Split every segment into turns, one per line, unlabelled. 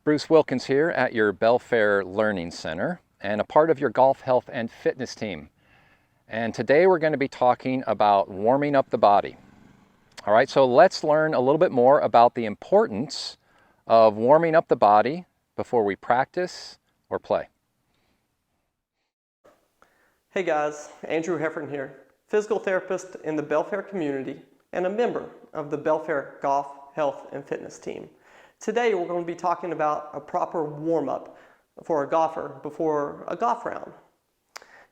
Bruce Wilkins here at your Belfair Learning Center and a part of your golf health and fitness team. And today we're going to be talking about warming up the body. All right, so let's learn a little bit more about the importance of warming up the body before we practice or play.
Hey guys, Andrew Heffern here, physical therapist in the Belfair community and a member of the Belfair Golf Health and Fitness team. Today we're going to be talking about a proper warm-up for a golfer before a golf round.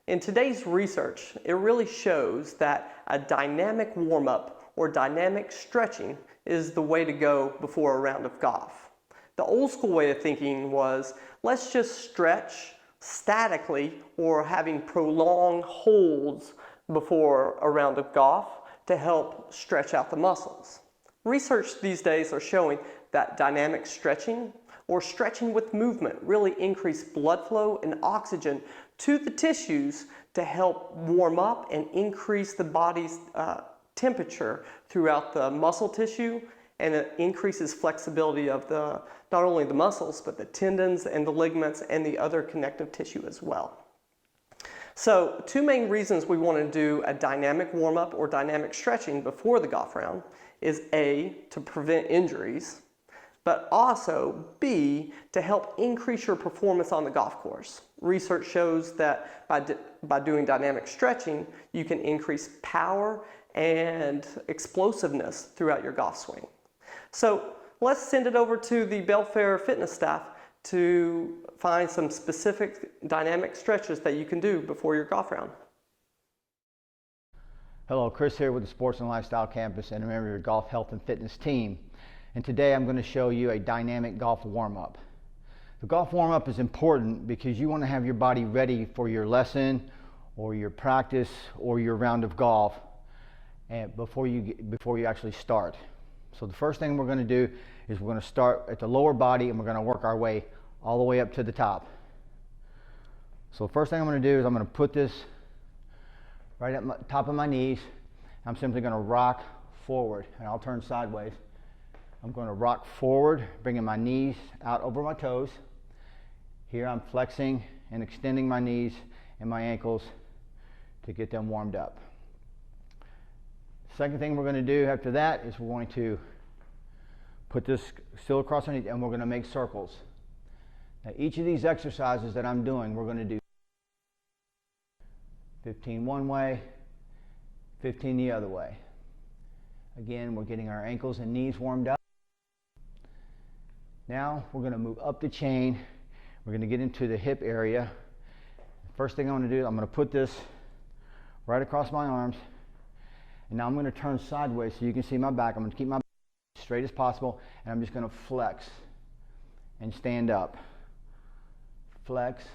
In today's research, it really shows that a dynamic warm-up or dynamic stretching is the way to go before a round of golf. The old school way of thinking was, let's just stretch statically or having prolonged holds before a round of golf to help stretch out the muscles. Research these days are showing that dynamic stretching or stretching with movement really increase blood flow and oxygen to the tissues to help warm up and increase the body's temperature throughout the muscle tissue, and it increases flexibility of not only the muscles but the tendons and the ligaments and the other connective tissue as well. So two main reasons we want to do a dynamic warm-up or dynamic stretching before the golf round is A, to prevent injuries, but also B, to help increase your performance on the golf course. Research shows that by doing dynamic stretching, you can increase power and explosiveness throughout your golf swing. So let's send it over to the Belfair fitness staff to find some specific dynamic stretches that you can do before your golf round.
Hello, Chris here with the Sports and Lifestyle Campus and a member of your Golf Health and Fitness team. And today I'm going to show you a dynamic golf warm-up. The golf warm-up is important because you want to have your body ready for your lesson or your practice or your round of golf before you actually start. So the first thing we're going to do is we're going to start at the lower body and we're going to work our way all the way up to the top. So the first thing I'm going to do is I'm going to put this right at the top of my knees. I'm simply going to rock forward, and I'll turn sideways. I'm going to rock forward, bringing my knees out over my toes. Here I'm flexing and extending my knees and my ankles to get them warmed up. Second thing we're going to do after that is we're going to put this still across our knees and we're going to make circles. Now each of these exercises that I'm doing, we're going to do 15 one way, 15 the other way. Again, we're getting our ankles and knees warmed up. Now we're going to move up the chain. We're going to get into the hip area. First thing I'm going to do, I'm going to put this right across my arms. And now I'm going to turn sideways so you can see my back. I'm going to keep my back as straight as possible, and I'm just going to flex and stand up. Flex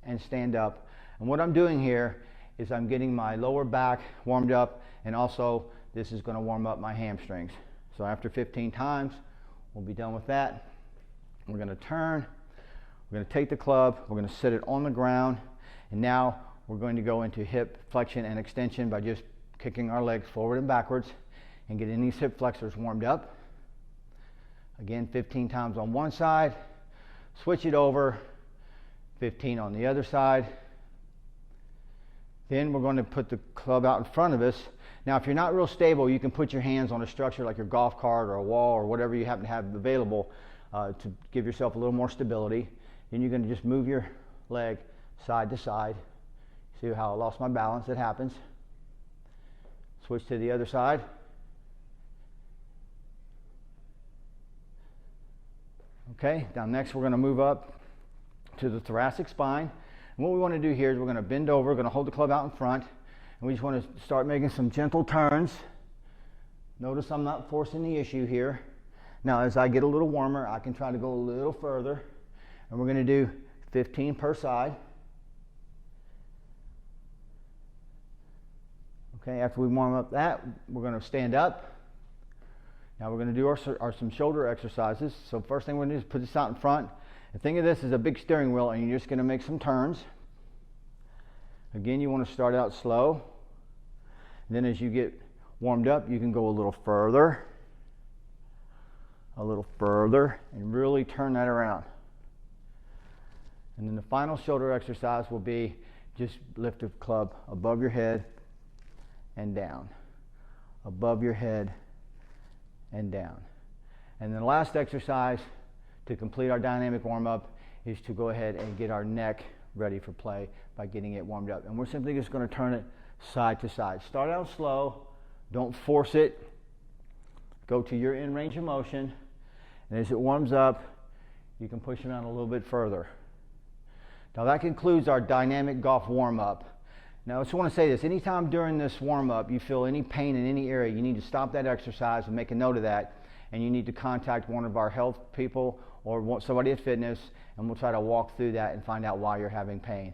and stand up. And what I'm doing here is I'm getting my lower back warmed up, and also this is going to warm up my hamstrings. So after 15 times, we'll be done with that. We're going to turn. We're going to take the club. We're going to sit it on the ground. And now we're going to go into hip flexion and extension by just kicking our legs forward and backwards and getting these hip flexors warmed up. Again, 15 times on one side. Switch it over. 15 on the other side. Then we're going to put the club out in front of us. Now, if you're not real stable, you can put your hands on a structure like your golf cart or a wall or whatever you happen to have available to give yourself a little more stability. Then you're going to just move your leg side to side. See how I lost my balance? It happens. Switch to the other side. Okay, now next we're going to move up to the thoracic spine. And what we want to do here is we're going to bend over, we're going to hold the club out in front, and we just want to start making some gentle turns. Notice I'm not forcing the issue here. Now as I get a little warmer, I can try to go a little further, and we're going to do 15 per side. Okay, after we warm up that, we're going to stand up. Now we're going to do some shoulder exercises. So first thing we're going to do is put this out in front. And think of this as a big steering wheel, and you're just going to make some turns. Again, you want to start out slow. And then as you get warmed up, you can go a little further, and really turn that around. And then the final shoulder exercise will be just lift the club above your head and down, above your head and down. And then the last exercise to complete our dynamic warm-up is to go ahead and get our neck ready for play by getting it warmed up. And we're simply just going to turn it side to side. Start out slow, don't force it. Go to your end range of motion, and as it warms up, you can push around a little bit further. Now that concludes our dynamic golf warm-up. Now I just want to say this, anytime during this warm-up you feel any pain in any area, you need to stop that exercise and make a note of that, and you need to contact one of our health people or somebody at fitness, and we'll try to walk through that and find out why you're having pain.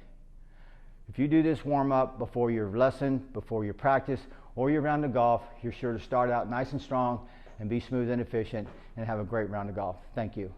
If you do this warm-up before your lesson, before your practice, or your round of golf, you're sure to start out nice and strong and be smooth and efficient and have a great round of golf. Thank you.